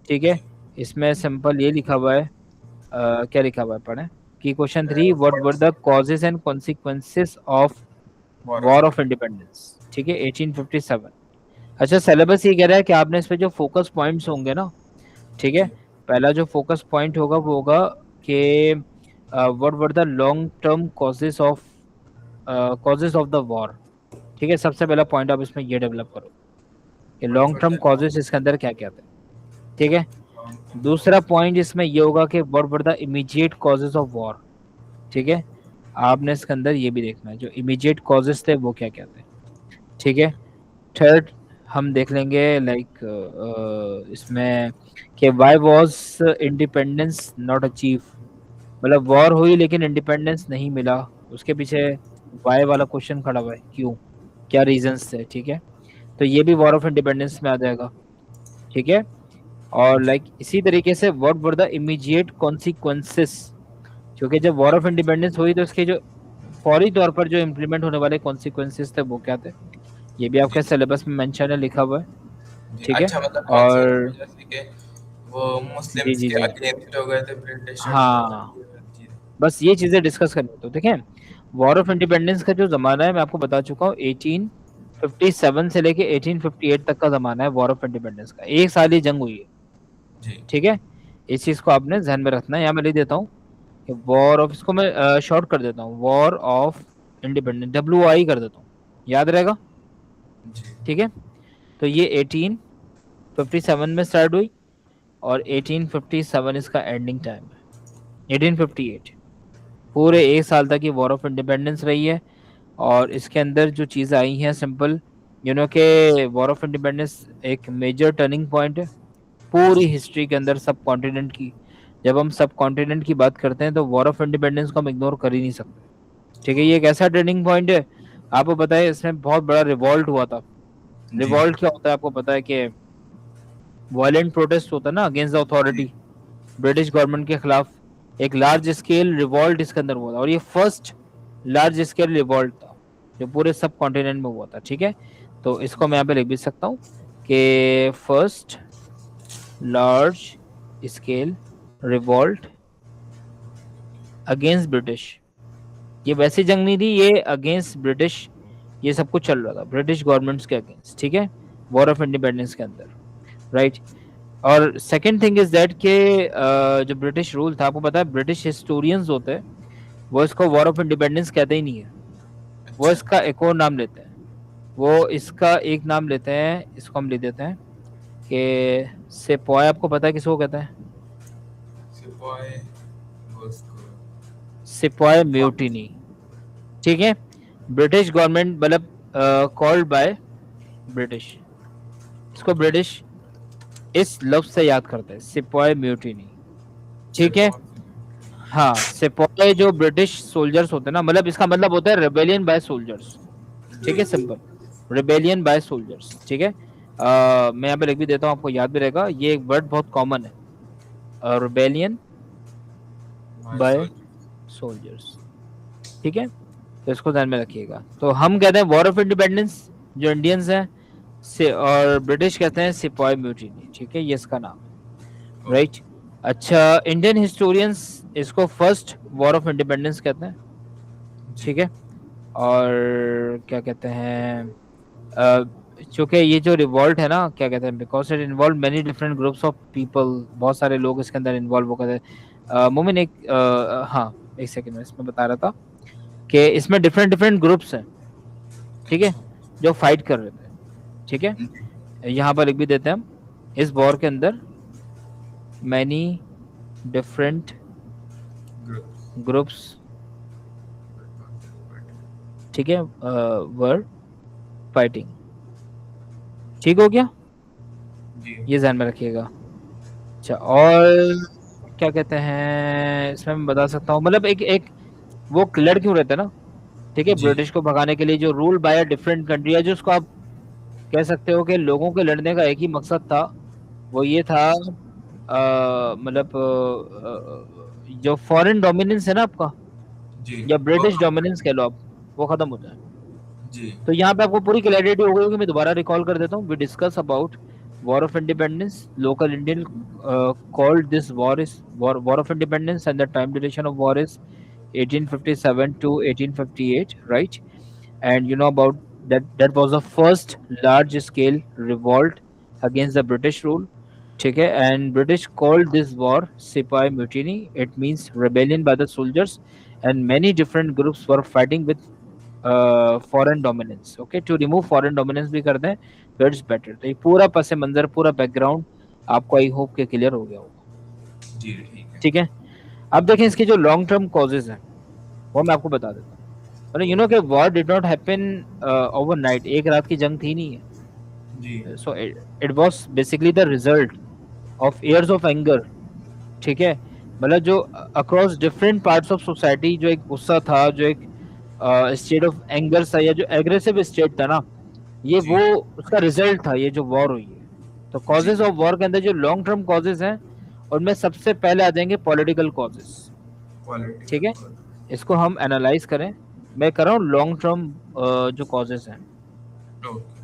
ठीक है, इसमें सिंपल ये लिखा हुआ है, क्या लिखा हुआ है पढ़े कि question 3, what were the causes and consequences of war war of independence. ठीक है, 1857। अच्छा, सिलेबस ये कह रहा है कि आपने इस पे जो फोकस पॉइंट्स होंगे ना, ठीक है, जी पहला जो फोकस पॉइंट होगा वो होगा कि what were the long term causes of the war. ठीक है, सबसे पहला पॉइंट आप इसमें ये डेवलप करो कि what long were term the causes इसके अंदर क्या क्या थे। ठीक है, लॉन्ग दूसरा टर्म पॉइंट इसमें ये होगा कि what were the immediate causes of war. ठीक है, आपने इसके अंदर ये भी देखना है जो इमीडिएट कॉजेज थे वो क्या क्या थे। ठीक है, थर्ड हम देख लेंगे लाइक इसमें कि why was independence not achieve, मतलब वॉर हुई लेकिन इंडिपेंडेंस नहीं मिला, उसके पीछे वाई वाला क्वेश्चन खड़ा हुआ है, क्यों, क्या रीजंस थे। ठीक है, तो ये भी वॉर ऑफ इंडिपेंडेंस में आ जाएगा। ठीक है, और जी लाइक इसी तरीके से what were the immediate consequences, क्योंकि जब वॉर ऑफ इंडिपेंडेंस हुई तो इसके जो फौरी तौर पर जो इम्प्लीमेंट होने वाले कॉन्सिक्वेंसेस थे वो क्या थे, ये भी जी आपके सिलेबस में मेंशन है, लिखा हुआ है। जी ठीक है, अच्छा मतलब कौन से और उसमें जैसे कि वो जी मुस्लिम्स जी के जी, अगेंस्ट हो गए थे ब्रिटिशर्स और हाँ, ये चीज़। बस ये चीजें डिस्कस करनी है। तो देखें, वॉर ऑफ इंडिपेंडेंस का जो जमाना है मैं आपको बता चुका हूँ, 1857 से लेके 1858 तक का जमाना है वॉर ऑफ इंडिपेंडेंस का, एक साल ही जंग हुई है। जी ठीक है, इस चीज को आपने ध्यान में रखना है। यहाँ मैं लिख देता हूँ कि वॉर ऑफ, इसको मैं शॉर्ट कर देता हूँ, वॉर ऑफ इंडिपेंडेंस, WI कर देता हूँ, याद रहेगा। जी ठीक है, तो ये 1857 में स्टार्ट हुई और 1857 इसका एंडिंग टाइम है, 1858। पूरे एक साल तक ये वॉर ऑफ इंडिपेंडेंस रही है। और इसके अंदर जो चीज़ें आई हैं सिंपल, के वॉर ऑफ इंडिपेंडेंस एक मेजर टर्निंग पॉइंट है पूरी हिस्ट्री के अंदर सब कॉन्टिनेंट की। जब हम सब कॉन्टिनेंट की बात करते हैं तो वॉर ऑफ इंडिपेंडेंस को हम इग्नोर कर ही नहीं सकते। ठीक है, ये एक ऐसा टर्निंग पॉइंट है, आपको पता है इसमें बहुत बड़ा रिवॉल्ट हुआ था। जी रिवॉल्ट क्या होता है आपको पता है कि वायलेंट प्रोटेस्ट होता है ना अगेंस्ट द जी अथॉरिटी, ब्रिटिश गवर्नमेंट के खिलाफ। एक लार्ज स्केल रिवॉल्ट इसके अंदर हुआ था और ये फर्स्ट लार्ज स्केल रिवॉल्ट था जो पूरे सब कॉन्टिनेंट में हुआ था। ठीक है, तो इसको मैं यहाँ पे लिख भी सकता हूँ कि first large scale revolt against British. ये वैसी जंग नहीं थी, ये अगेंस्ट ब्रिटिश, ये सब कुछ चल रहा था ब्रिटिश गवर्नमेंट्स के अगेंस्ट। ठीक है, वॉर ऑफ इंडिपेंडेंस के अंदर, राइट। और सेकंड थिंग इज दैट के जो ब्रिटिश रूल था, आपको पता है ब्रिटिश हिस्टोरियंस होते हैं वो इसको वॉर ऑफ इंडिपेंडेंस कहते ही नहीं है, वो अच्छा इसका एक और नाम लेते हैं। वो इसका एक नाम लेते हैं, इसको हम लिख देते हैं कि सेपॉय, आपको पता है किसको कहते हैं, सिपाही उसको सिपॉय म्यूटिनी। ठीक है, ब्रिटिश गवर्नमेंट मतलब कॉल्ड बाय ब्रिटिश, इसको ओके ब्रिटिश इस लफ्ज से याद करते हैं, सिपॉय म्यूटिनी। ठीक है, सिपाही हाँ, सिपॉय जो ब्रिटिश सोल्जर्स होते हैं ना, मतलब इसका मतलब होता है रेबेलियन बाय सोल्जर्स। ठीक जी है, सिंपल, रिबेलियन बाय सोल्जर्स। ठीक है, मैं यहाँ पे लिख भी देता हूँ, आपको याद भी रहेगा, ये एक वर्ड बहुत कॉमन है, rebellion my by soul soldiers. ठीक है, तो इसको ध्यान में रखिएगा। तो हम कहते हैं वॉर ऑफ इंडिपेंडेंस जो इंडियंस हैं से, और ब्रिटिश कहते हैं सिपाही म्यूटिनी। ठीक है, ये इसका नाम है, ओके राइट। अच्छा, इंडियन हिस्टोरियंस इसको फर्स्ट वॉर ऑफ इंडिपेंडेंस कहते हैं। जी ठीक है, और क्या कहते हैं, अ, चूंकि ये जो रिवॉल्ट है ना, क्या कहते हैं, because it involve many different groups of people, बहुत सारे लोग इसके अंदर इन्वॉल्व हो गए थे। मोमिन एक हाँ, एक सेकंड में इसमें बता रहा था कि इसमें डिफरेंट डिफरेंट ग्रुप्स हैं। ठीक है, अच्छा जो फाइट कर रहे थे। ठीक है, जी यहाँ पर लिख भी देते हैं हम, इस वॉर के अंदर मैनी डिफरेंट ग्रुप्स ग्रुप्स, ठीक है, वर फाइटिंग। ठीक हो गया, जी ये ध्यान में रखिएगा। अच्छा, और क्या कहते हैं इसमें मैं बता सकता हूँ, मतलब एक एक वो लड़ क्यों रहते हैं ना। ठीक है, जी ब्रिटिश को भगाने के लिए जो रूल बाय डिफरेंट कंट्री है, जो उसको आप कह सकते हो कि लोगों के लड़ने का एक ही मकसद था, वो ये था, मतलब जो फॉरेन डोमिनेंस है ना आपका, जी या वो ब्रिटिश डोमिनेंस कह लो आप, वो खत्म हो जाए। जी तो यहाँ पे आपको पूरी क्लैरिटी हो गई होगी, मैं दोबारा रिकॉल कर देता हूँ। We discuss about War of Independence. Local Indian called this war of Independence, and the time duration of war is 1857 to 1858, right? And you know about that was the first large scale revolt against the British rule. ठीक है, and British called this war Sipai Mutiny. It means rebellion by the soldiers, and many different groups were fighting with foreign dominance. Okay, to remove foreign dominance भी कर दें तो it's better. तो ये पूरा पस मंजर, पूरा बैकग्राउंड आपको आई होप के क्लियर हो गया होगा. जी ठीक है. ठीक है, अब देखें इसके जो लॉन्ग टर्म कॉजेज हैं वो मैं आपको बता देता हूँ. यू नो कि war did not happen overnight. एक रात की जंग थी नहीं है. जी so it was basically the result of years of anger. ठीक है, मतलब जो across different parts of society जो एक गुस्सा था, जो एक स्टेट ऑफ एंगर था, या जो एग्रेसिव स्टेट था ना, ये जी वो उसका रिजल्ट था ये जो वॉर हुई है. तो कॉजेज ऑफ वॉर के अंदर जो लॉन्ग टर्म कॉजेज हैं उनमें सबसे पहले आ जाएंगे पॉलिटिकल कॉजेज. ठीक है, पॉलिटिकल. इसको हम एनालाइज करें. मैं कर रहा हूँ लॉन्ग टर्म जो कॉजेज हैं. ओके.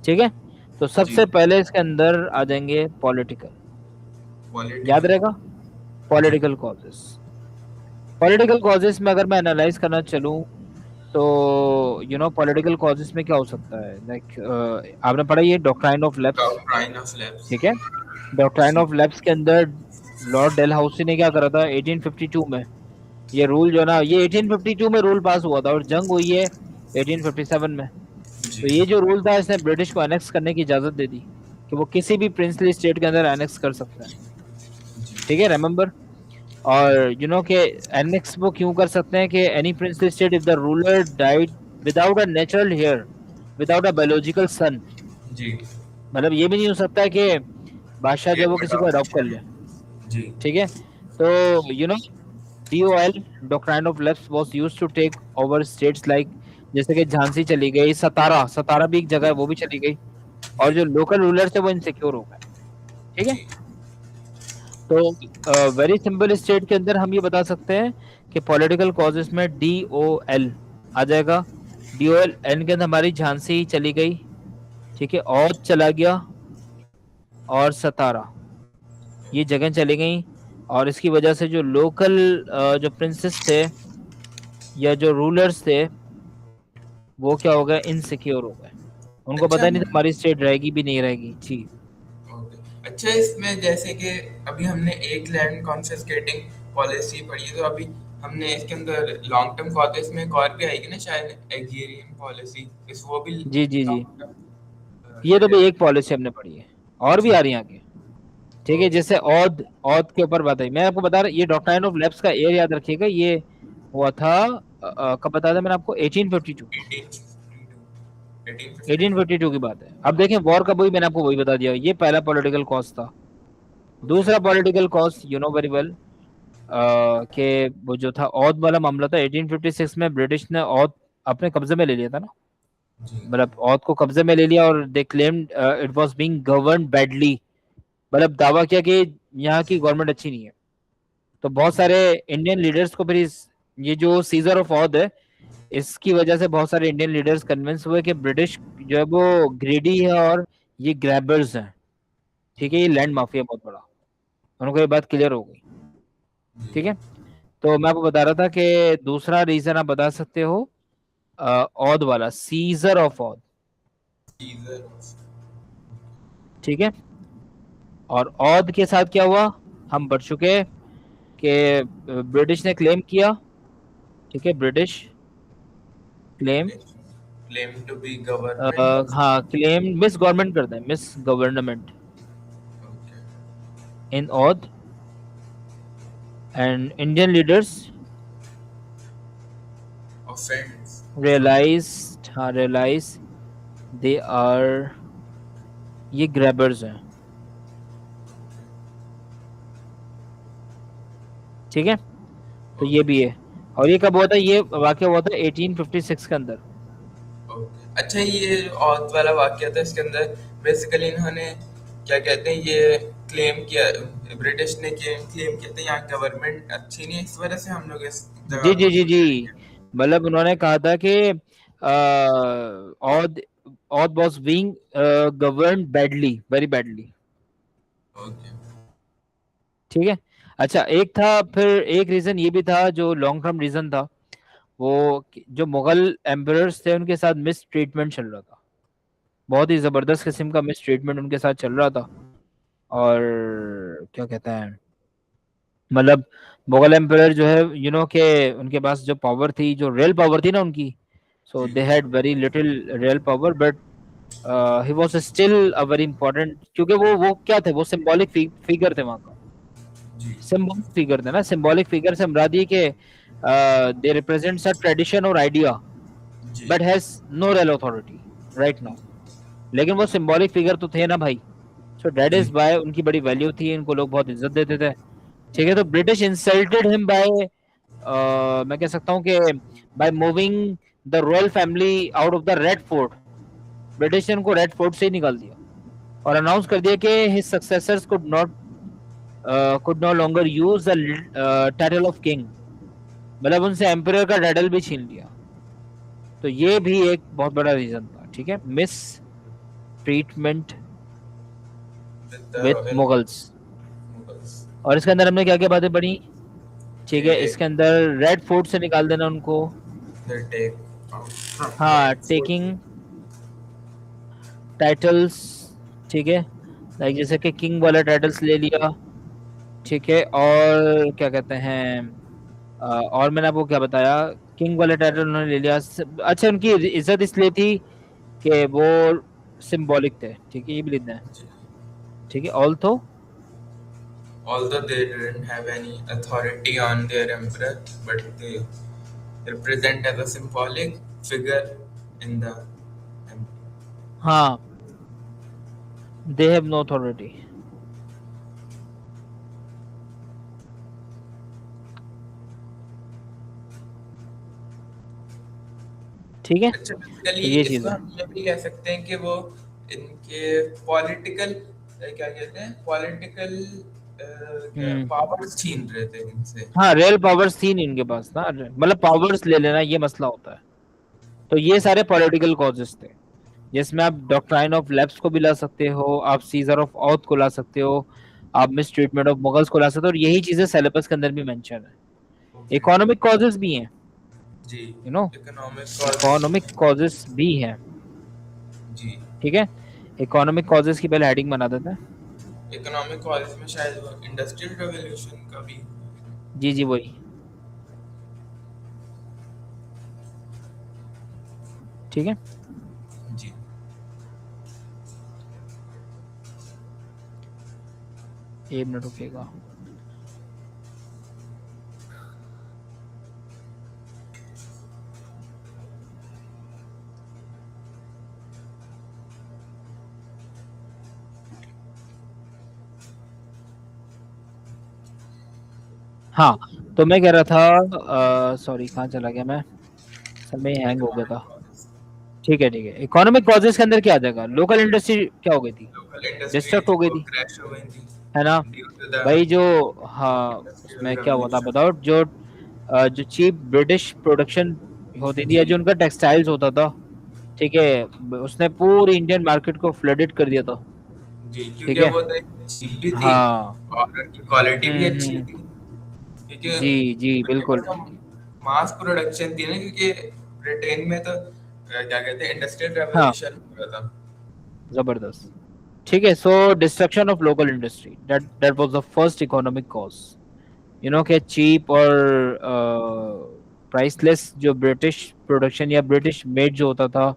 ठीक है, तो सबसे पहले इसके अंदर आ जाएंगे पॉलिटिकल. याद रहेगा, पॉलिटिकल कॉजेज. पॉलिटिकल कॉजेज में अगर मैं एनालाइज करना चलूं तो यू नो पॉलिटिकल कॉजेज में क्या हो सकता है. लाइक आपने पढ़ा ये doctrine of lapse. Doctrine of lapse. ठीक है, डॉक्ट्राइन ऑफ लैप्स के अंदर लॉर्ड डेलहाउसी ने क्या करा था 1852 में. ये रूल जो ना, ये 1852 में रूल पास हुआ था और जंग हुई है 1857 में. तो ये जो रूल था इसने ब्रिटिश को एनेक्स करने की इजाजत दे दी कि वो किसी भी प्रिंसली स्टेट के अंदर एनेक्स कर सकता है. ठीक है, रिमेंबर. और यू नो के एनेक्स वो क्यों कर सकते हैं कि any princely state if the ruler died without a natural heir, without a biological son. जी मतलब ये भी नहीं हो सकता कि बादशाह जो वो किसी को अडॉप्ट कर ले. जी. ठीक है, तो you know DOL doctrine of lapse was used to take over states like, जैसे कि झांसी चली गई, सतारा, सतारा भी एक जगह है वो भी चली गई, और जो लोकल रूलर थे वो इनसिक्योर हो गए. ठीक है, तो वेरी सिंपल स्टेट के अंदर हम ये बता सकते हैं कि पॉलिटिकल कॉजेस में DOL आ जाएगा. DOL एन के अंदर हमारी झांसी चली गई. ठीक है, औध चला गया और सतारा, ये जगह चली गई. और इसकी वजह से जो लोकल जो प्रिंसेस थे या जो रूलर्स थे वो क्या हो गए, इनसिक्योर हो गए. उनको अच्छा. पता नहीं था हमारी स्टेट रहेगी भी नहीं रहेगी. जी ओके. अच्छा, इसमें जैसे कि अभी हमने एक लैंड कॉन्फिस्केटिंग पॉलिसी पढ़ी है, तो अभी हमने इसके अंदर लॉन्ग टर्म कॉजेस में एक और भी आएगी ना शायद, एग्रीरियन पॉलिसी. इस वो भी जी जी जी, long term, ये तो है. भी एक पॉलिसी हमने पढ़ी है और भी जी. आ रही है आगे. ठीक है, जैसे औध, औध के ऊपर बात है. मैं आपको बता रहा, ये डॉक्ट्राइन ऑफ लैप्स का एयर याद रखिएगा. ये हुआ था कब बताया था मैंने आपको, 1852. 1852. 1852 की बात है. अब देखें वॉर कब हुई, मैंने आपको वही बता दिया. ये पहला पॉलिटिकल कॉज था. दूसरा political cause you know very well कि वो जो था औध वाला मामला था 1856 में. ब्रिटिश ने औध अपने कब्जे में ले लिया था ना, जी मतलब औध को कब्जे में ले लिया और दे claimed it was being governed badly. मतलब दावा किया कि यहाँ की गवर्नमेंट अच्छी नहीं है. तो बहुत सारे इंडियन लीडर्स को फिर ये जो सीजर ऑफ औध है इसकी वजह से बहुत सारे इंडियन लीडर्स कन्विंस हुए कि ब्रिटिश जो है वो ग्रेडी है और ये ग्रैबर्स हैं. ठीक है, ये लैंड माफिया बहुत बड़ा. उनको ये बात क्लियर हो गई. ठीक है, तो मैं आपको बता रहा था कि दूसरा रीजन आप बता सकते हो औध वाला, सीजर ऑफ औध. सीजर. ठीक है, और औध के साथ क्या हुआ हम बढ़ चुके कि ब्रिटिश ने क्लेम किया. ठीक है, British claim, claim to be government. हाँ क्लेम मिस गवर्नमेंट करते हैं, miss government okay. In Oudh. And Indian leaders offence. Realise they are, ये ग्रैबर्स हैं. ठीक है, तो ये भी है. और ये कब हुआ था, ये वाकया हुआ था 1856 के अंदर. ओके. अच्छा, ये औध वाला वाकया था, इसके अंदर बेसिकली इन्होंने क्या कहते हैं, ये क्लेम किया, ब्रिटिश ने क्लेम किया था यहाँ गवर्नमेंट अच्छी नहीं है, इस वजह से हम लोग इस जगह जी जी को जी छोड़ जी, देंगे. मतलब उन्होंने कहा था कि Aundh Oth was being governed badly, very badly. Okay. ठीक है। अच्छा, एक था फिर, एक रीजन ये भी था जो लॉन्ग टर्म रीजन था, वो जो मुगल एम्परर्स थे उनके साथ मिस ट्रीटमेंट चल रहा था, बहुत ही जबरदस्त किस्म का मिस ट्रीटमेंट उनके साथ चल रहा था। और क्या कहते हैं, मतलब मुगल एम्परर जो है के उनके पास जो पावर थी, जो रियल पावर थी ना उनकी, सो जी they had very little real power, but he was still a very important, क्योंकि वो क्या थे, वो सिंबॉलिक फिगर थे वहाँ का। जी सिंबॉलिक फिगर थे ना, सिंबॉलिक फिगर से मुराद ये कि दे रिप्रेजेंट्स अ ट्रेडिशन और आइडिया, जी but has no real authority right now. लेकिन वो सिंबॉलिक फिगर तो थे ना भाई, सो दैट जी इज बाय उनकी बड़ी वैल्यू थी, इनको लोग बहुत इज्जत देते थे। ठीक है, तो ब्रिटिश इंसल्टेड हिम बाय, मैं कह सकता हूँ कि by moving the royal family out of the red fort. British ने उनको रेड फोर्ट से ही निकाल दिया और अनाउंस कर दिया कि his successors could no longer use the title of king, मतलब उनसे एम्परर का टाइटल भी छीन लिया। तो ये भी एक बहुत बड़ा रीजन था। ठीक है, miss treatment with the with royal Mughals. Mughals. और इसके अंदर हमने क्या क्या बातें पढ़ी? ठीक है, के इसके अंदर रेड फोर्ट से निकाल देना उनको। दे टेक आउट फ्रॉम हाँ, रेड फोर्ट। Taking titles. ठीक है, लाइक जैसे कि किंग वाला टाइटल्स ले लिया। ठीक है, और क्या कहते हैं, और मैंने आपको क्या बताया, किंग वाले टाइटल उन्होंने ले लिया। अच्छा, उनकी इज्जत इसलिए थी कि वो सिंबॉलिक थे। ठीक है, ये भी लिखना है। ठीक है, although Although they didn't have any authority on their emperor, but they represent as a symbolic figure in the empire. हाँ, दे हैव नो अथॉरिटी। ठीक है, अच्छा, तो बेसिकली ये चीज इसको है। हम ये भी कह सकते हैं कि वो इनके पॉलिटिकल, क्या कहते हैं, पॉलिटिकल क्या हम्म। पावर्स छीन रहे थे इनसे। हाँ, रियल पावर्स थी नहीं इनके पास ना, मतलब पावर्स ले लेना ये मसला होता है। तो ये सारे पॉलिटिकल कॉजेस थे, जिसमें आप डॉक्ट्राइन ऑफ लैप्स को भी ला सकते हो, आप सीजर ऑफ ऑथ को ला सकते हो, आप मिस ट्रीटमेंट ऑफ मुगल्स को ला सकते हो, और यही चीजें सिलेबस के अंदर भी मेंशन है। ओके। इकोनॉमिक कॉजेस भी हैं, जी। You know economic cause. Economic causes भी हैं। जी। ठीक है, इकोनॉमिक कॉजेस की पहले हेडिंग बना देते हैं। इकोनॉमिक कॉज में शायद वो इंडस्ट्रियल रेवोल्यूशन का भी। जी जी, वही। ठीक है, जी। एक मिनट रुकेगा। हाँ, तो मैं कह रहा था, सॉरी कहाँ चला गया मैं, समय हैंग हो गया इकोनॉमिक था। कॉज। ठीक है ठीक है, इकोनॉमिक कॉजेस के अंदर क्या आ जाएगा, लोकल इंडस्ट्री क्या हो गई थी, लोकल डिस्ट्रक्ट इंडस्ट्रीज हो गई वो थी, क्रैश हो गई थी है ना ड्यू टू द भाई। जो हाँ, इंडस्ट्रियल उसमें क्या हुआ था रेवोल्यूशन। बताओ, जो चीप ब्रिटिश प्रोडक्शन होती थी, या जी जो उनका टेक्सटाइल्स होता था, ठीक है, उसने पूरी इंडियन मार्केट को फ्लडेड कर दिया था। जी, ठीक क्योंकि है, वो तो चीप भी थी हाँ। और उनकी क्वालिटी भी अच्छी हम्म। थी, क्योंकि जी जी उनके बिल्कुल, पास तो मास प्रोडक्शन थी ना, क्योंकि ब्रिटेन में तो क्या कहते हैं, इंडस्ट्रियल हाँ, रेवोल्यूशन हो रहा था। जबरदस्त। ठीक है, so destruction of local industry, that that was the first economic cause. के चीप और प्राइसलेस जो ब्रिटिश प्रोडक्शन या ब्रिटिश मेड जो होता था,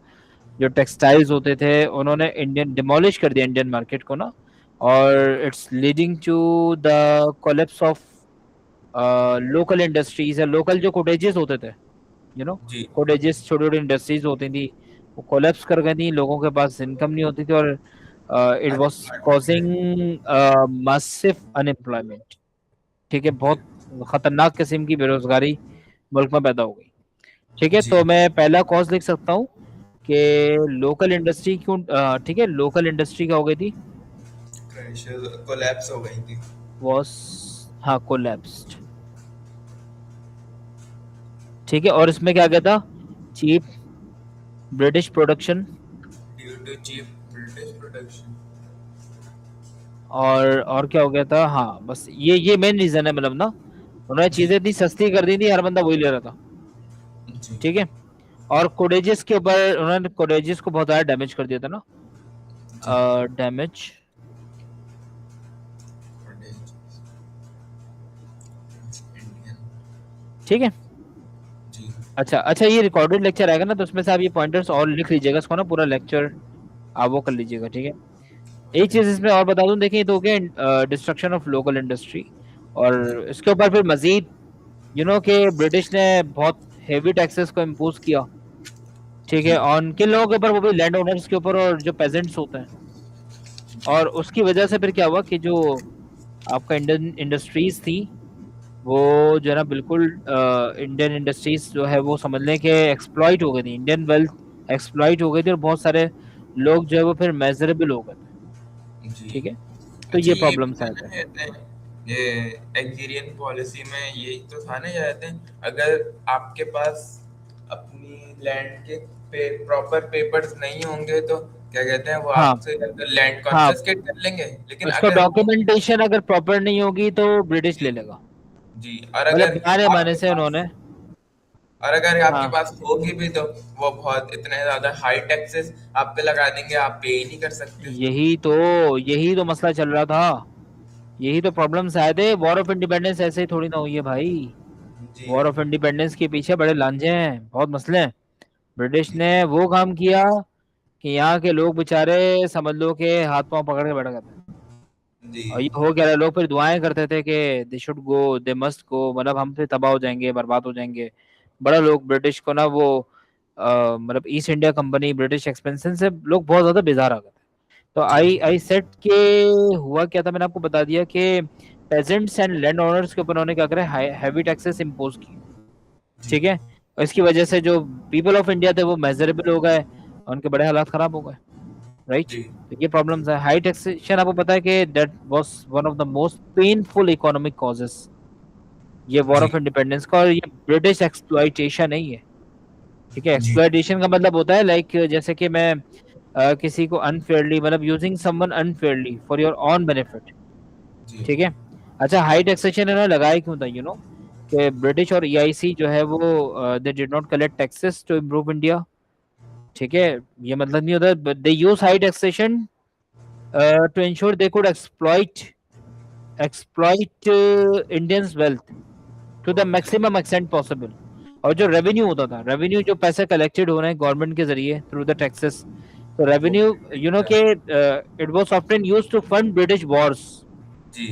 जो टेक्सटाइल्स होते थे, उन्होंने इंडियन डिमोलिश कर दिया इंडियन मार्केट को ना। और it's leading to the collapse of local industries, या लोकल जो कोटेजेस होते थे, जी कोटेजेस, छोटी छोटी इंडस्ट्रीज होती थी, वो कोलेप्स कर गई थी, लोगों के पास इनकम नहीं होती थी, और it was unemployment. Causing massive unemployment. ठीक है, जी बहुत खतरनाक किस्म की बेरोजगारी मुल्क में पैदा हो गई। ठीक है, जी। तो मैं पहला कॉज लिख सकता हूँ कि लोकल इंडस्ट्री क्यों, ठीक है, लोकल इंडस्ट्री क्या हो गई थी, क्रैश कोलैप्स हो गई थी। वॉस, हाँ, कोलैप्स्ड। ठीक है, और इसमें क्या क्या था, cheap British production, to cheap British production. और क्या हो गया था, हाँ बस ये मेन रीजन है, मतलब ना उन्होंने जी चीजें इतनी सस्ती कर दी थी, हर बंदा वही ले रहा था। जी ठीक है। और कोडेजिस के ऊपर उन्होंने कोडेजिस को बहुत ज्यादा डैमेज कर दिया था ना, जी डैमेज। British Indian ठीक है। जी अच्छा अच्छा, ये रिकॉर्डेड लेक्चर आएगा ना, तो उसमें से आप ये पॉइंटर्स और लिख लीजिएगा, इसको ना पूरा लेक्चर आप वो कर लीजिएगा। ठीक है। एक ओके चीज इसमें और बता दूं, देखिए, तो हो गया डिस्ट्रक्शन ऑफ लोकल इंडस्ट्री, जी और इसके ऊपर फिर मजीद कि ब्रिटिश ने बहुत हेवी टैक्सेस को इम्पोज किया। ठीक है। जी ऑन किन लोगों के ऊपर, वो भी लैंड ओनर्स के ऊपर और जो पेजेंट्स होते हैं। जी और उसकी वजह से फिर क्या हुआ कि जो आपका इंडियन इंडस्ट्रीज थी, वो जो है ना बिल्कुल इंडियन इंडस्ट्रीज जो है वो समझ लें कि एक्सप्लॉइट हो गई थी, इंडियन वेल्थ एक्सप्लॉइट हो गई थी, और बहुत सारे लोग जो है वो फिर मेजरेबल हो गए थे। जी ठीक है। तो अच्छा ये ये भी प्रॉब्लम्स था आए ना थे। कहते हैं ये एग्जीरियन पॉलिसी में यही तो था ना कहते हैं अगर आपके पास अपनी लैंड के प्रॉपर पेपर्स नहीं होंगे तो क्या कहते हैं वो हाँ आपसे लैंड हाँ, कॉन्फिस्केट कर लेंगे लेकिन उसको अगर वो डॉक्यूमेंटेशन अगर प्रॉपर नहीं होगी तो ब्रिटिश जी ले लेगा। जी और मतलब अगर बहाने माने आपके से पास उन्होंने। और अगर आपके हाँ, पास होगी भी तो वो बहुत इतने ज्यादा हाई टैक्सेस आप पे लगा देंगे आप पे ही नहीं कर सकते यही तो मसला चल रहा था, यही तो प्रॉब्लम्स आए थे। वॉर ऑफ इंडिपेंडेंस ऐसे ही थोड़ी ना हुई है भाई। जी वॉर ऑफ इंडिपेंडेंस के पीछे बड़े लांझे हैं, बहुत मसले हैं। ब्रिटिश जी ने वो काम किया कि यहाँ के लोग बेचारे समझ लो कि हाथ पांव पकड़ के बैठ गए थे। जी और ये हो क्या रहा है, लोग फिर दुआएं करते थे कि they should go, they must go, मतलब हम फिर तबाह हो जाएंगे, बर्बाद हो जाएंगे। बड़ा लोग ब्रिटिश को ना वो मतलब east India company, British expansion से लोग बहुत ज्यादा बेजार आ गए थे। तो जी आई आई सेट के हुआ क्या था, मैंने आपको बता दिया कि पेजेंट्स एंड लैंड ओनर्स के ऊपर उन्होंने क्या करा, हैवी टैक्सेस इम्पोज किए। जी ठीक है। और इसकी वजह से जो पीपल ऑफ इंडिया थे वो मेजरेबल हो गए, और उनके बड़े हालात खराब हो गए। राइट। जी तो ये प्रॉब्लम्स है, हाई टैक्सेशन आपको पता है कि that was one of the most painful economic causes, ये वॉर जी ऑफ इंडिपेंडेंस का, और ये ब्रिटिश एक्सप्लॉइटेशन है ये। ठीक है। जी एक्सप्लॉइटेशन का मतलब होता है लाइक जैसे कि मैं किसी को अनफेयरली, मतलब using someone unfairly for your own benefit. जी ठीक है। अच्छा, हाई टैक्सेशन इन्होंने लगाया क्यों था, कि ब्रिटिश और ईआईसी जो है वो they did not collect taxes to improve India. ठीक है। ये मतलब नहीं होता, they use high taxation to ensure they could exploit Indians wealth to the okay maximum extent possible. और जो रेवेन्यू होता था, रेवेन्यू जो पैसे कलेक्टेड हो रहे हैं गवर्नमेंट के जरिए थ्रू द टैक्सेस, तो रेवेन्यू के it was often used to fund British wars. जी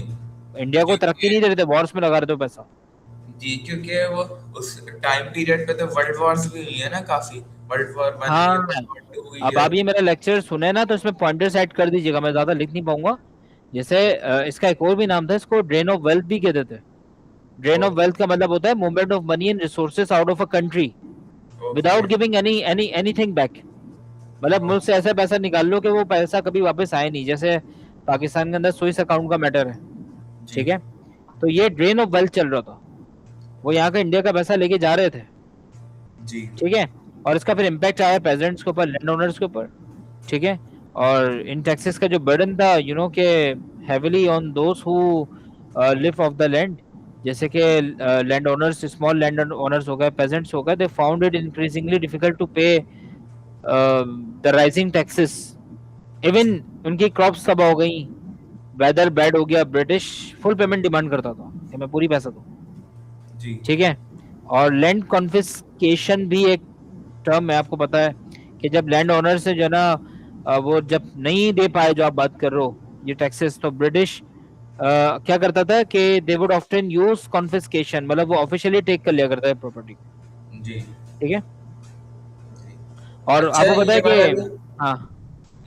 इंडिया को तरक्की क्योंकि नहीं दे रहे थे, वॉर्स में लगा रहे थे पैसा। जी क्योंकि वो उस टाइम पीरियड पे तो वर्ल्ड वॉर्स भी हुई है ना काफी वर्ल्ड वॉर वन हुई है हाँ, वर्ल्ड वॉर टू हुई अब है आप ये मेरा लेक्चर सुने ना, तो इसमें पॉइंटर्स ऐड कर दीजिएगा, मैं ज्यादा लिख नहीं पाऊंगा। जैसे इसका एक और भी नाम था, इसको ड्रेन ऑफ वेल्थ भी कहते थे। ड्रेन ऑफ ओके वेल्थ का मतलब होता है movement of money and resources out of a country okay without giving anything back. मतलब मुल्क से ओके ऐसा पैसा निकाल लो कि वो पैसा कभी वापस आए नहीं, जैसे पाकिस्तान के अंदर स्विस अकाउंट का मैटर है। जी ठीक है। तो ये ड्रेन ऑफ वेल्थ चल रहा था, वो यहाँ का इंडिया का पैसा लेके जा रहे थे। जी ठीक है। और इसका फिर इम्पैक्ट आया पेजेंट्स के ऊपर, लैंड ओनर्स के ऊपर। ठीक है। और इन टैक्सेस का जो बर्डन था, के heavily on those who live off the land, जैसे कि land owners, small land owners हो गए, पेजेंट्स हो गए, they found it increasingly difficult to pay the rising taxes. Even उनकी क्रॉप्स तबाह हो गई, वेदर बैड हो गया, ब्रिटिश फुल पेमेंट डिमांड करता था कि मैं पूरी पैसा दूं। जी ठीक है। और लैंड कॉन्फिस्केशन भी एक टर्म है, आपको पता है कि जब लैंड ओनर से जो है ना वो जब नहीं दे पाए, जो आप बात कर रहे हो ये टैक्सेस, तो ब्रिटिश क्या करता था कि they would often use confiscation, मतलब वो ऑफिशियली टेक कर लिया करता है प्रॉपर्टी को। जी ठीक है। जी और अच्छा आपको पता है कि हाँ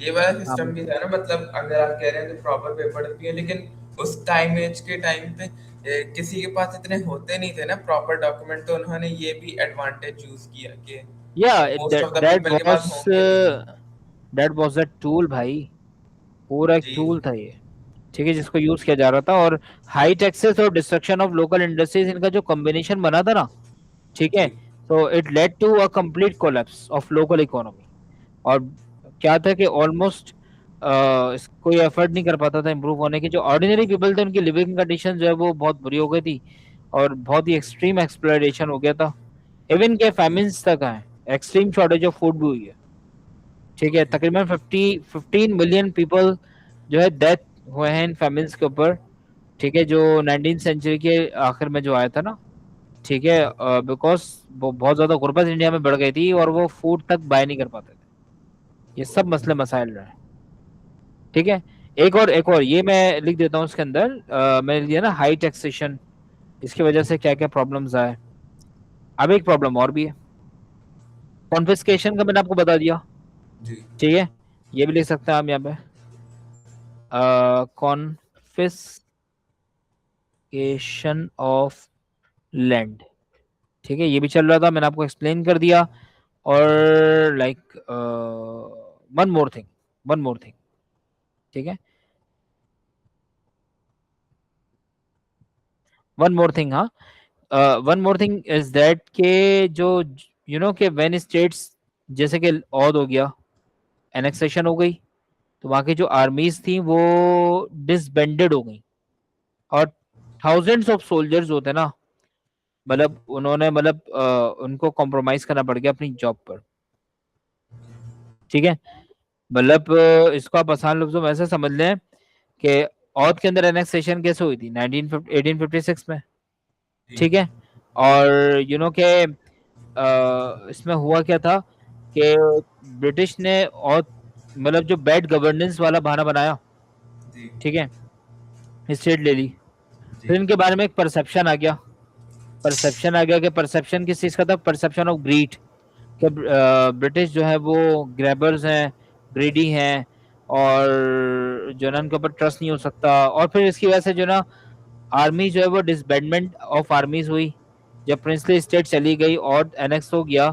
ये वाला हाँ सिस्टम भी था ना मतलब अगर आप कह रहे हैं तो प्रॉपर पेपर भी है लेकिन उस टाइम एज के टाइम पे किसी के पास इतने होते नहीं थे ना प्रॉपर डॉक्यूमेंट तो उन्होंने ये भी एडवांटेज यूज किया कि या most of the that people के वाज पास होंगे भी नहीं दैट वाज अ टूल भाई, पूरा एक जी टूल था ये। ठीक है, जिसको यूज किया जा रहा था। और हाई टैक्सेस और डिस्ट्रक्शन ऑफ लोकल इंडस्ट्रीज, इनका जो कॉम्बिनेशन बना था ना, ठीक है, जी तो it led to a complete collapse of local economy. और क्या था कि ऑलमोस्ट कोई एफर्ट नहीं कर पाता था इम्प्रूव होने की। जो ऑर्डिनरी पीपल थे उनकी लिविंग कंडीशन जो है वो बहुत बुरी हो गई थी, और बहुत ही एक्सट्रीम एक्सप्लॉयटेशन हो गया था। इवन के फैमिन्स तक आए, एक्सट्रीम शॉर्टेज ऑफ फूड भी हुई है। ठीक है, ओके। तकरीबन 15 मिलियन पीपल जो है डेथ हुए हैं इन फैमिन्स के ऊपर। ठीक है, जो 19th सेंचुरी के आखिर में जो आया था ना। ठीक है, बिकॉज वो बहुत ज्यादा गुर्बत इंडिया में बढ़ गई थी और वो फूड तक बाय नहीं कर पाते थे। ये सब मसले मसाइल रहे हैं। ठीक है, एक और ये मैं लिख देता हूँ इसके अंदर। मैंने लिख दिया ना हाई टैक्सेशन, इसकी वजह से क्या क्या प्रॉब्लम्स आए। अब एक प्रॉब्लम और भी है, कॉन्फिस्केशन का मैंने आपको बता दिया। जी। ठीक है, ये भी लिख सकते हैं हम यहाँ पे, कॉन्फिस्केशन ऑफ लैंड। ठीक है, ये भी चल रहा था, मैंने आपको एक्सप्लेन कर दिया। और like one more thing, one more thing. ठीक है, वन मोर थिंग, हाँ, one more thing is that के जो कि वेन स्टेट्स, जैसे कि औद हो गया, एनेक्सेशन हो गई, तो वहां की जो आर्मीज थी वो डिसबैंडेड हो गई। और थाउजेंड्स ऑफ सोल्जर्स होते हैं ना, मतलब उन्होंने मतलब उनको कॉम्प्रोमाइज करना पड़ गया अपनी जॉब पर। ठीक है, मतलब इसको आप आसान लफ्जों में ऐसे समझ लें कि औद के अंदर एनेक्सेशन कैसे हुई थी 1856 में। जी। ठीक है, और के इसमें हुआ क्या था कि ब्रिटिश ने और मतलब जो बैड गवर्नेंस वाला बहाना बनाया। जी। ठीक है, स्टेट ले ली। जी। फिर इनके बारे में एक परसेप्शन आ गया। कि परसेप्शन किस चीज का था, परसेप्शन ऑफ ग्रीड, कि ब्रिटिश जो है वो ग्रैबर्स हैं, ग्रीडी हैं, और जो है ना उनके ऊपर ट्रस्ट नहीं हो सकता। और फिर इसकी वजह से जो ना आर्मी जो है वो डिसबैंडमेंट ऑफ आर्मीज हुई। जब प्रिंसली स्टेट चली गई और एनेक्स हो गया,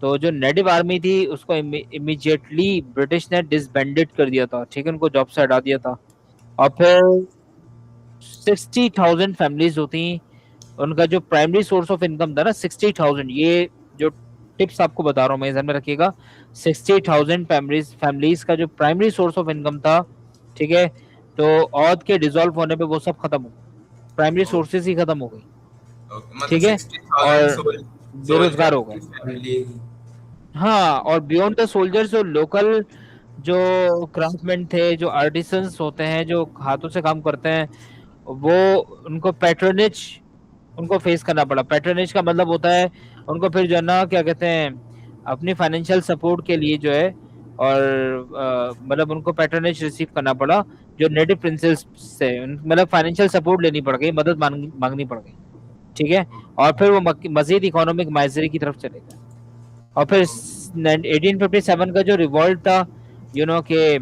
तो जो नेटिव आर्मी थी उसको इमीडिएटली ब्रिटिश ने डिसबैंडेड कर दिया था। ठीक है, उनको जॉब से हटा दिया था। और फिर 60,000 फैमिलीज होती, उनका जो प्राइमरी सोर्स ऑफ इनकम था ना 60,000, ये जो टिप्स आपको बता रहा हूँ मैं ध्यान में रखिएगा। 60,000 फैमिलीज का जो प्राइमरी सोर्स ऑफ इनकम था। ठीक है, तो औद के डिसॉल्व होने पे वो सब खत्म हो गए, प्राइमरी ओके। सोर्सेज ही खत्म हो गई। ओके, मतलब ठीक है, 60,000 और बेरोजगार सोल्जर हो गए। की फैमिली। हाँ, और बियॉन्ड द सोल्जर्स जो लोकल जो क्राफ्टमैन थे, जो आर्टिसंस होते हैं, जो हाथों से काम करते हैं, वो उनको पैट्रोनेज उनको फेस करना पड़ा। पैट्रोनेज का मतलब होता है उनको फिर जो है ना क्या कहते हैं, अपनी फाइनेंशियल सपोर्ट के लिए जो है, और मतलब उनको पैट्रोनेज रिसीव करना पड़ा जो नेटिव प्रिंसेस से, मतलब फाइनेंशियल सपोर्ट लेनी पड़ गई, मदद मांगनी पड़ गई। ठीक है, और फिर वो मजीद इकोनॉमिक माइजरी की तरफ चले गए। और फिर 1857 का जो रिवॉल्ट था, के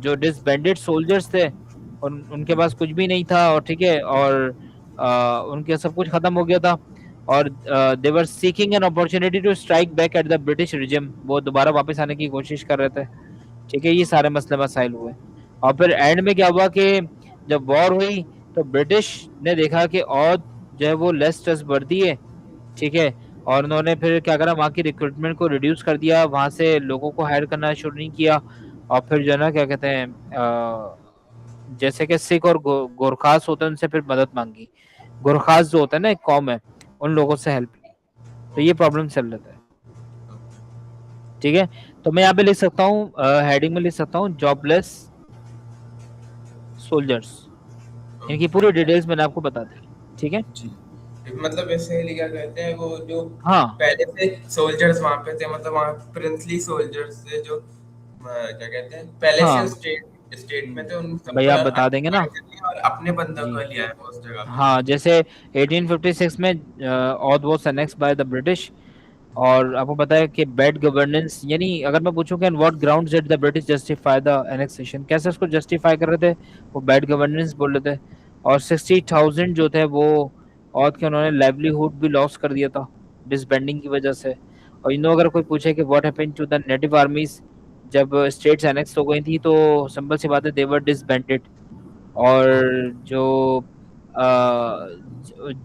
जो डिसबैंडेड सोल्जर्स थे, उनके पास कुछ भी नहीं था, और ठीक है, और उनके सब कुछ खत्म हो गया था। और they were seeking an opportunity to strike back at the British regime, वो दोबारा वापस आने की कोशिश कर रहे थे। ठीक है, ये सारे मसले मसाइल हुए। और फिर एंड में क्या हुआ कि जब वॉर हुई, तो ब्रिटिश ने देखा कि और जो है वो लेस ट्रस्ट बढ़ती है। ठीक है, और उन्होंने फिर क्या करा, वहाँ की रिक्रूटमेंट को रिड्यूस कर दिया, वहां से लोगों को हायर करना शुरू नहीं किया। और फिर जो है ना क्या कहते हैं, जैसे कि सिख और गोरखास होते हैं, उनसे फिर मदद मांगी। गोरखास जो होता है ना एक कौम है, उन लोगों से हेल्प ली। तो ये प्रॉब्लम चल रहा था। ठीक है, तो मैं यहाँ पे लिख सकता हूँ, हेडिंग में लिख सकता हूँ जॉबलेस सोल्जर्स। इनकी पूरी डिटेल्स मैंने आपको बता दी। ठीक है, जी। मतलब बेसिकली क्या कहते हैं, वो जो हाँ पहले से सोल्जर्स वहां पे थे, मतलब वहां प्रिंसली सोल्जर्स थे जो क्या कहते हैं पहले से हाँ, स्टेट स्टेट में थे, उन सबको भैया आप बता देंगे ना। आइडेंटिफाई कर लिया और अपने बंदों जी, को लिया है वो उस जगह पे। हाँ, जैसे 1856 में Oudh was annexed by the British. और आपको पता है कि बैड गवर्नेंस, यानी अगर मैं पूछूं कि on what grounds did the British justify the annexation, कैसे उसको जस्टिफाई कर रहे थे, वो बैड गवर्नेंस बोल रहे थे। और 60,000 जो थे वो औध के, उन्होंने लाइवलीहुड भी लॉस कर दिया था डिसबैंडिंग की वजह से। और अगर कोई पूछे कि what happened to the native armies जब स्टेट्स एनेक्स हो गई थी, तो सिंपल सी बात है, दे वर डिसबैंडेड। और जो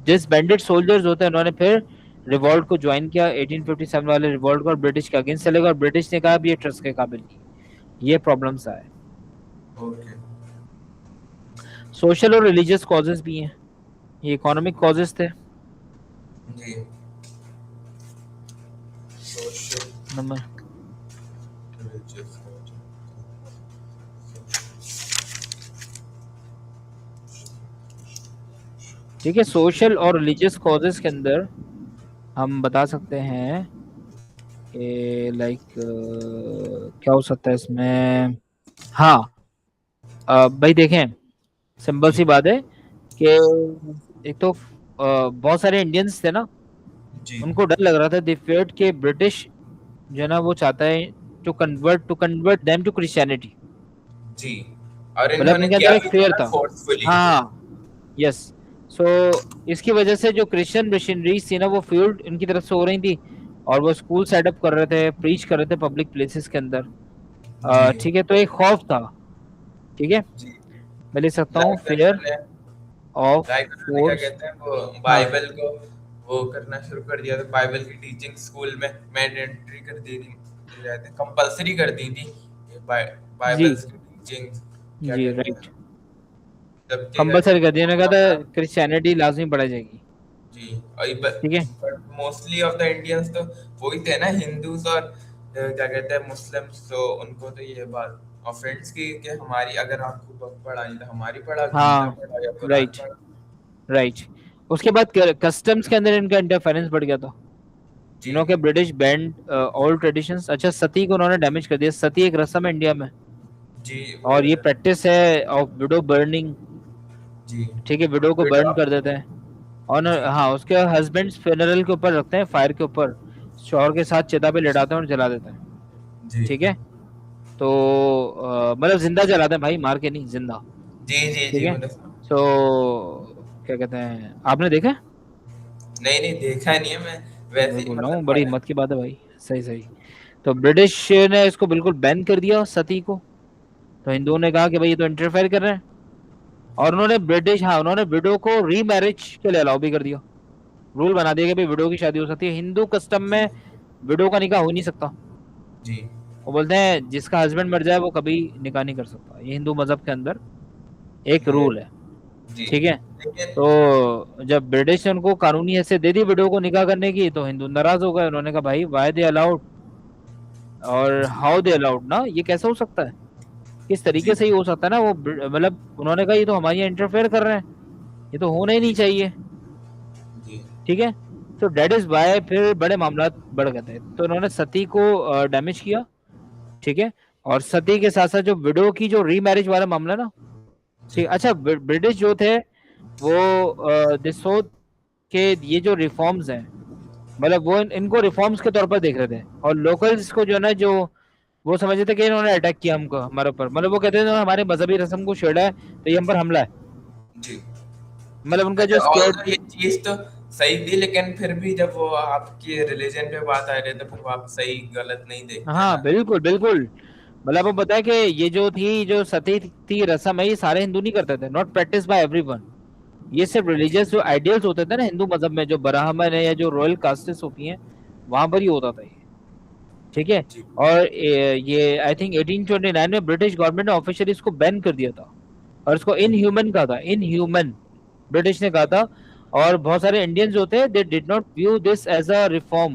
डिसबैंडेड सोल्जर्स होते हैं, उन्होंने फिर रिवॉल्ट को ज्वाइन किया 1857 वाले रिवॉल्ट को, और ब्रिटिश के अगेंस्ट चलेगा, और ब्रिटिश ने कहा अब ये ट्रस्ट के काबिल नहीं। ये प्रॉब्लम्स आए। ओके। सोशल और रिलीजियस कॉजेस भी हैं, ये इकोनॉमिक कॉजेस थे। जी। सोशल, नंबर रिलीजियस, ठीक है, सोशल और रिलीजियस कॉजेस के अंदर हम बता सकते हैं कि लाइक क्या हो सकता है इसमें। हाँ, भाई देखें, सिंपल जी। सी बात है कि एक तो बहुत सारे इंडियंस थे ना, जी। उनको डर लग रहा था, दे फेयर्ड कि ब्रिटिश जो है ना वो चाहता है to convert them to Christianity. जी। और मतलब इन्होंने उनके अंदर किया एक भी फेयर थोड़ा था। फोर्सफुली। हाँ, यस। सो इसकी वजह से जो क्रिश्चियन मिशनरीज थी ना वो फ्यूल्ड इनकी तरफ से हो रही थी, और वो स्कूल सेटअप कर रहे थे, प्रीच कर रहे थे पब्लिक प्लेसेस के अंदर। जी। ठीक है, तो एक खौफ था। ठीक है, जी। मैं लिख सकता हूँ लाइक फियर उन्होंने ऑफ लाइक उन्होंने क्या फोर्स। कहते हैं वो हाँ बाइबल को वो करना शुरू कर दिया था, बाइबल की टीचिंग स्कूल में मैंडेटरी कर दी थी, रहते कंपलसरी कर दी थी ये जी, बाइबल्स की टीचिंग, क्या जी कहते हैं, राइट, जबकि कंपलसरी कर दिया, वो उन्होंने कहा था अपना। क्रिश्चियनिटी लाजमी बढ़ाई जाएगी। जी। और ठीक है, but mostly of the Indians तो वही थे ना, हिंदूज और क्या कहते हैं मुस्लिम्स, तो उनको तो ये बात ऑफेंस की कि हमारी अगर आपको बुक पढ़ाई तो हमारी पढ़ा, गीता हाँ पढ़ा या कुरान राइट, पढ़ा। राइट। उसके बाद कस्टम्स के अंदर इनका इंटरफेरेंस बढ़ गया था। जी। इन्होंने ब्रिटिश बैंड ऑल ट्रेडिशंस। अच्छा, सती को उन्होंने डैमेज कर दिया। सती एक रस्म है इंडिया में, जी। वो और ये प्रैक्टिस है ऑफ विडो बर्निंग। जी। ठीक है, विडो को बर्न कर देते हैं, और जी। हाँ उसके हस्बैंड फ्यूनरल के ऊपर रखते हैं, फायर के ऊपर शौहर के साथ चिता पे लेटाते हैं और जला देते हैं। जी। ठीक है, तो मतलब जिंदा जलाते हैं भाई, मार के नहीं, जिंदा। जी। जी। ठीक जी। है, सो क्या कहते हैं, आपने देखा है? नहीं, नहीं देखा नहीं है, मैं वैसे मैं ही बोल रहा हूँ मतलब बड़ी पढ़ा। हिम्मत की बात है भाई। सही सही। तो ब्रिटिश ने इसको बिल्कुल बैन कर दिया सती को। तो हिंदुओं ने कहा कि भाई ये तो इंटरफेयर कर रहे हैं, और उन्होंने ब्रिटिश, हाँ उन्होंने विडो को रीमैरिज के लिए अलाउ भी कर दिया। रूल बना दिया कि भाई विडो की शादी हो सकती है, हिंदू कस्टम जी। में विडो का निकाह हो नहीं सकता। जी। वो बोलते हैं जिसका हस्बैंड मर जाए वो कभी निकाह नहीं कर सकता, ये हिंदू मजहब के अंदर एक ये। रूल है। जी। ठीक है, लेकिन। तो जब ब्रिटिश ने उनको कानूनी हैसियत दे दी विडो को निकाह करने की, तो हिंदू नाराज हो गए। उन्होंने कहा भाई वाई दे अलाउड और जी। हाउ दे अलाउड ना, ये कैसे हो सकता है, किस तरीके जी। से ही हो सकता है ना, वो मतलब उन्होंने कहा ये तो हमारी इंटरफेयर कर रहे हैं, ये तो होना ही नहीं जी। चाहिए। जी। ठीक है, तो डेट इज वाई फिर बड़े मामला बढ़ गए थे, तो उन्होंने सती को डैमेज किया। ठीक है, और सती के साथ साथ जो विडो की जो रीमैरिज वाला मामला ना। जी। ठीक, अच्छा ब्रिटिश जो थे वो दिसो के ये जो रिफॉर्म्स हैं, मतलब वो इनको रिफॉर्म्स के तौर पर देख रहे थे, और लोकल्स को जो है ना, जो वो समझते थे कि इन्होंने अटैक किया हमको, हमारे ऊपर, मतलब वो कहते थे इन्होंने हमारे मजहबी रस्म को छेड़ा है, तो ये हम पर हमला है। जी। मतलब उनका जो अच्छा, स्केर्ड। ऑल्दो ये चीज तो सही थी, लेकिन फिर भी जब वो आपकी रिलीजन पे बात आ रही है तो फिर वो आप सही गलत नहीं देखते हाँ ना। बिल्कुल बिल्कुल। मतलब वो बताया कि ये जो थी, जो सती थी रस्म है, ये सारे हिंदू नहीं करते थे, नॉट प्रैक्टिस बाय एवरीवन। ये सिर्फ रिलीजियस जो आइडियल्स होते थे ना हिंदू मजहब में, जो ब्राह्मण है या जो रॉयल कास्टेस होती हैं, वहां पर ही होता था ये। ठीक है, जी। और ये आई थिंक 1829 में ब्रिटिश गवर्नमेंट ने ऑफिशियली इसको बैन कर दिया था, और इसको इनह्यूमन कहा था, इनह्यूमन ब्रिटिश ने कहा था। और बहुत सारे इंडियंस जो थे they did not view this as a reform,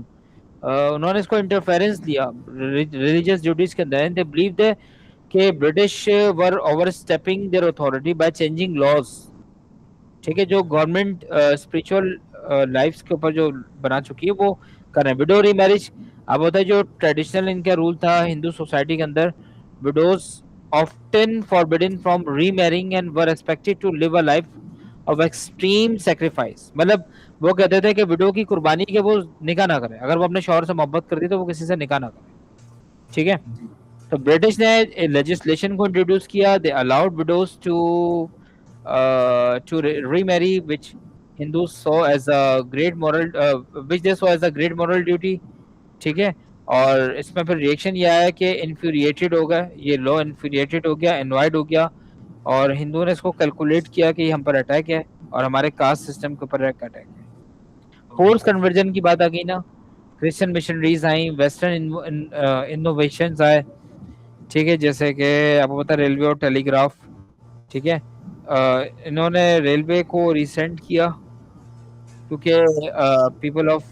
उन्होंने इसको इंटरफेरेंस लिया रिलीजियस ड्यूटीज के अंदर। दे बिलीव दे कि British were overstepping their authority by changing laws. ठीक है, जो गवर्नमेंट स्पिरिचुअल लाइफ्स के ऊपर जो बना चुकी है वो कर रहे हैं। विडो रीमैरिज, अब होता है जो ट्रेडिशनल इनका रूल था हिंदू सोसाइटी के अंदर, widows often forbidden from remarrying and were expected to live a life of extreme sacrifice. मतलब वो कहते थे कि विडो की कुर्बानी के वो निकाह ना करे, अगर वो अपने शौहर से मोहब्बत करती तो वो किसी से निकाह ना करे। ठीक है, जी। तो ब्रिटिश ने लेजिस्लेशन को इंट्रोड्यूस किया, they allowed widows to remarry, which Hindus saw as a great moral, which they saw as a great moral duty. ठीक है, और इसमें फिर रिएक्शन ये आया कि इन्फ्यूरिएटेड हो गया, ये लॉ इन्फ्यूरिएटेड हो गया, एनवाइड हो गया, और हिंदुओं ने इसको कैलकुलेट किया कि ये हम पर अटैक है और हमारे कास्ट सिस्टम के ऊपर अटैक है। फोर्स कन्वर्जन की बात आ गई ना, क्रिश्चियन मिशनरीज आई, वेस्टर्न इनोवेशंस आए, ठीक है, जैसे कि आपको पता रेलवे और टेलीग्राफ, ठीक है। इन्होंने रेलवे को रिसेंट किया क्योंकि people of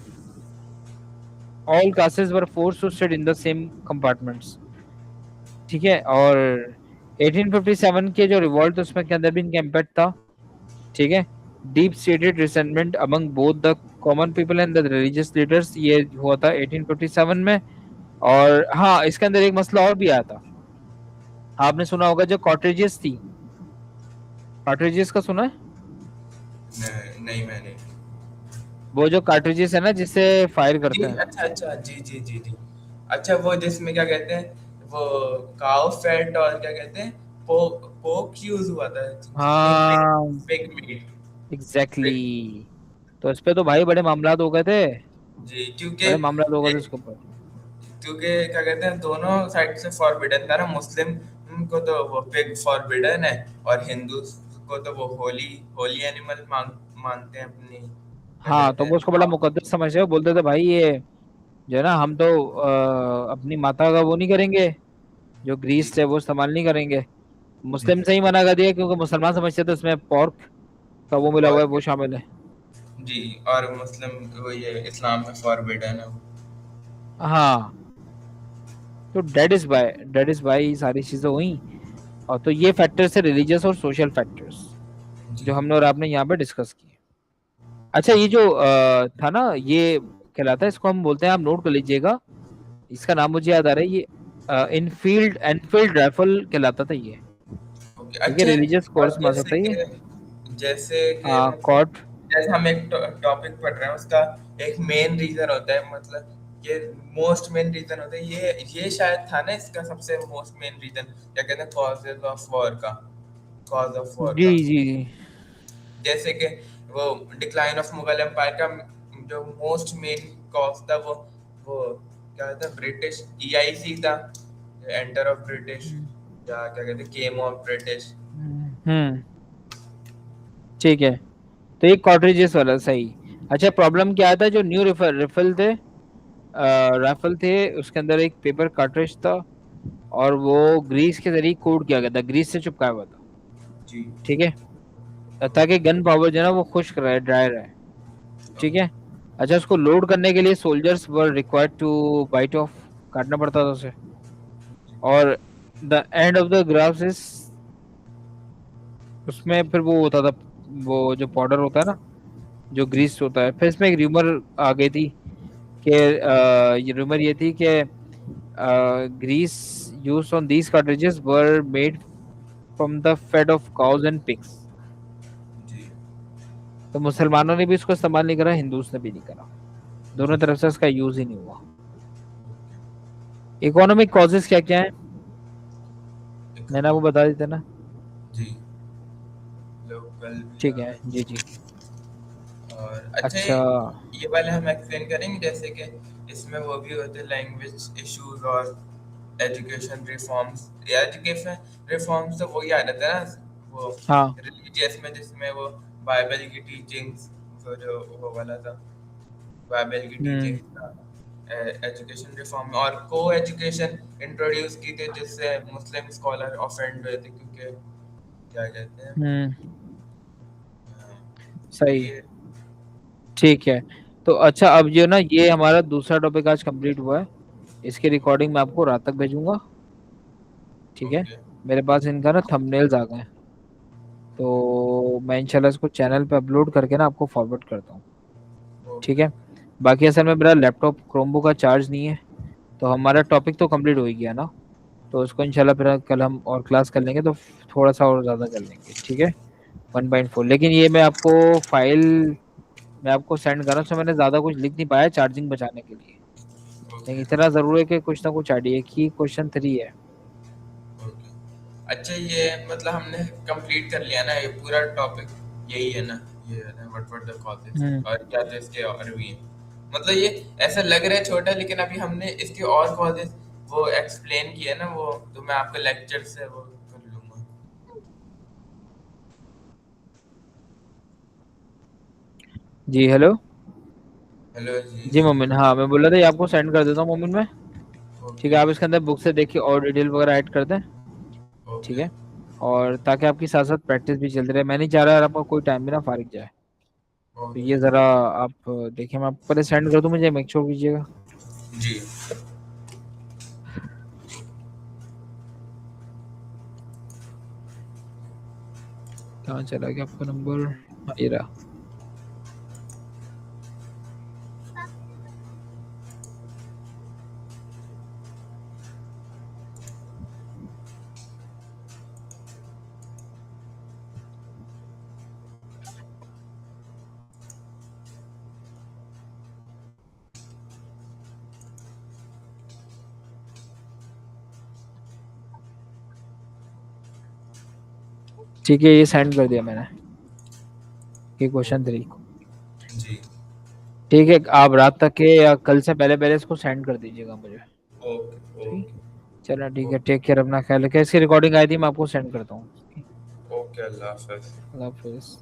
all castes were force to sit in the same compartments, ठीक है। और 1857 के जो रिवॉल्ट उसमें के अंदर भी इनका इम्पैक्ट था, ठीक है। Deep seated resentment among both the common people and the religious leaders, ये हुआ था 1857 में। और हाँ, इसके अंदर एक मसला और भी आया था, आपने सुना होगा जो कॉटेजेस थी, कार्ट्रिजेस का सुना है? नहीं मैंने। वो जो कार्ट्रिजेस है ना जिससे फायर जी करते हैं। अच्छा अच्छा, जी जी जी जी। अच्छा वो जिसमें क्या कहते हैं वो काउ फैट और क्या कहते हैं पोक यूज हुआ था, नहीं पिग, हाँ, pig meet. Exactly pig, exactly. तो इस पे तो भाई बड़े मामलात हो गए थे, जी क्योंकि बड़े मामलात हो गए थे उसके ऊपर। क्योंकि क्या कहते हैं दोनों साइड से फॉरबिडन था ना, मुस्लिम को तो वो पिग फॉरबिडन है और हिंदू को तो वो होली होली एनिमल मानते हैं अपनी क्या हाँ, कहते तो हैं वो उसको बड़ा मुकद्दस समझते हैं, बोलते थे भाई ये जो है ना, हम तो अपनी माता का वो नहीं करेंगे, जो जी ग्रीस है वो इस्तेमाल नहीं करेंगे। जी मुस्लिम से ही मना कर दिया क्योंकि मुसलमान समझते थे उसमें पोर्क का वो मिला हुआ है, और वो शामिल है। जी और मुस्लिम वो ये इस्लाम में फॉरबिडन है। हाँ, तो डेट इज बाय सारी चीजें हुई। और तो ये फैक्टर्स है, रिलीजियस और सोशल फैक्टर्स, जो जी हमने और आपने यहाँ पे डिस्कस किए। अच्छा, ये जो था ना, ये कहलाता है, इसको हम बोलते हैं, आप नोट कर लीजिएगा, इसका नाम मुझे याद आ रहा है, ये इनफील्ड एनफील्ड राइफल कहलाता था ये, ओके ठीक है, अच्छा। रिलीजियस और कोर्स में आ सकता है ये। जैसे कि हाँ, मतलब कॉट। जैसे हम एक टॉपिक पढ़ रहे हैं उसका एक मेन रीजन होता है, मतलब ये मोस्ट मेन रीजन होता है, ये शायद था ना इसका सबसे मोस्ट मेन रीजन, क्या कहते हैं कॉजेज ऑफ वॉर का, कॉज ऑफ वॉर जी का। जी जी। जैसे कि वो डिक्लाइन ऑफ मुगल एम्पायर का जो मोस्ट मेन कॉज था वो क्या था, ब्रिटिश ईआईसी था, एंटर ऑफ ब्रिटिश, हम्म या क्या कहते हैं केम ऑफ ब्रिटिश। हम्म, ठीक है, तो ये कॉटरेजेस वाला सही। अच्छा, प्रॉब्लम क्या आता है, जो न्यू रिफल रिफल थे, राइफल थे, उसके अंदर एक पेपर कार्ट्रिज था, और वो ग्रीस के जरिए कोड किया गया था, ग्रीस से चिपकाया हुआ था, जी ठीक है, ताकि गन पावर जो है ना वो खुश्क रहे, ड्राई रहे, ठीक है। अच्छा, उसको लोड करने के लिए soldiers were required to bite off, काटना पड़ता था उसे। और the end of the graph is, उसमें फिर वो होता था, वो जो पाउडर होता है ना, जो ग्रीस होता है। फिर इसमें एक र्यूमर आ गई थी कि ये रूमर ये थी कि grease use on these cartridges were made from the fat of cows and pigs. जी तो मुसलमानों ने भी इसको इस्तेमाल नहीं करा, हिंदूज ने भी नहीं करा, दोनों तरफ से इसका यूज ही नहीं हुआ। इकोनॉमिक कॉजेज क्या क्या है, मैंने आपको बता दी थी ना। जी लोकल भी ठीक आ है, जी जी। गए। और अच्छा अच्छा। ये वाले हम एक्सप्लेन करेंगे, जैसे कि इसमें वो भी होते हैं लैंग्वेज इश्यूज और एजुकेशन रिफॉर्म्स। एजुकेशन रिफॉर्म्स तो वही आ जाता है ना वो हाँ। रिलीजियस में, जिसमें वो बाइबल की टीचिंग्स, वो जो वो वाला था बाइबल की हम्म टीचिंग्स था। एजुकेशन रिफॉर्म में और को एजुकेशन इंट्रोड्यूस की थी, जिससे मुस्लिम स्कॉलर ऑफेंड हुए थे, क्योंकि क्या कहते हैं हम्म, तो सही, ये ठीक है। तो अच्छा, अब जो ना, ये हमारा दूसरा टॉपिक आज कंप्लीट हुआ है, इसकी रिकॉर्डिंग मैं आपको रात तक भेजूंगा, ठीक है। ओके मेरे पास इनका ना थंबनेल्स आ गए हैं, तो मैं इंशाल्लाह इसको चैनल पे अपलोड करके ना आपको फॉरवर्ड करता हूँ, ठीक ओके है। बाकी असल में मेरा लैपटॉप क्रोमबुक का चार्ज नहीं है, तो हमारा टॉपिक तो कंप्लीट हो ही गया ना, तो उसको इंशाल्लाह फिर कल हम और क्लास कर लेंगे, तो थोड़ा सा और ज़्यादा कर लेंगे, ठीक है। 1.4, लेकिन ये मैं आपको सेंड कर रहा हूँ, उसमें मैंने ज़्यादा कुछ लिख नहीं पाया चार्जिंग बचाने के लिए, लेकिन ओके इतना ज़रूर है कि कुछ ना कुछ आइडिया की क्वेश्चन 3 है। ओके। अच्छा ये मतलब हमने कंप्लीट कर लिया ना ये पूरा टॉपिक, यही है ना, ये है ना व्हाट वर द कॉजेस, हम्म और क्या तो इसके और भी हैं। मतलब ये ऐसा लग रहा है छोटा, लेकिन अभी हमने इसके और कॉजेस वो एक्सप्लेन किया ना, वो तो मैं आपके लेक्चर से वो कर लूंगा। जी, हेलो। हेलो जी जी मोमिन, हाँ मैं बोल रहा था ये आपको सेंड कर देता हूँ मोमिन में। ठीक ओके है, आप इसके अंदर बुक से देखिए और डिटेल वगैरह ऐड कर दें। ठीक ओके है, और ताकि आपकी साथ साथ प्रैक्टिस भी चलती रहे, मैं नहीं चाह रहा यार आपका कोई टाइम भी ना फारिग जाए। तो ओके ये ज़रा आप देखिए, मैं आपको पहले सेंड कर दूँ, मुझे मेक श्योर कीजिएगा। जी। कहाँ चला गया आपका नंबर? हाँ, ये रहा। ठीक है, ये सेंड कर दिया मैंने, ये क्वेश्चन 3। जी। ठीक है, आप रात तक के या कल से पहले पहले इसको सेंड कर दीजिएगा मुझे। ओके ठीक, ओके चलो ठीक है, ओके टेक केयर, अपना ख्याल रखिए। इसकी रिकॉर्डिंग आई थी, मैं आपको सेंड करता हूँ। ओके, अल्लाह हाफ़िज़। अल्लाह हाफिज़।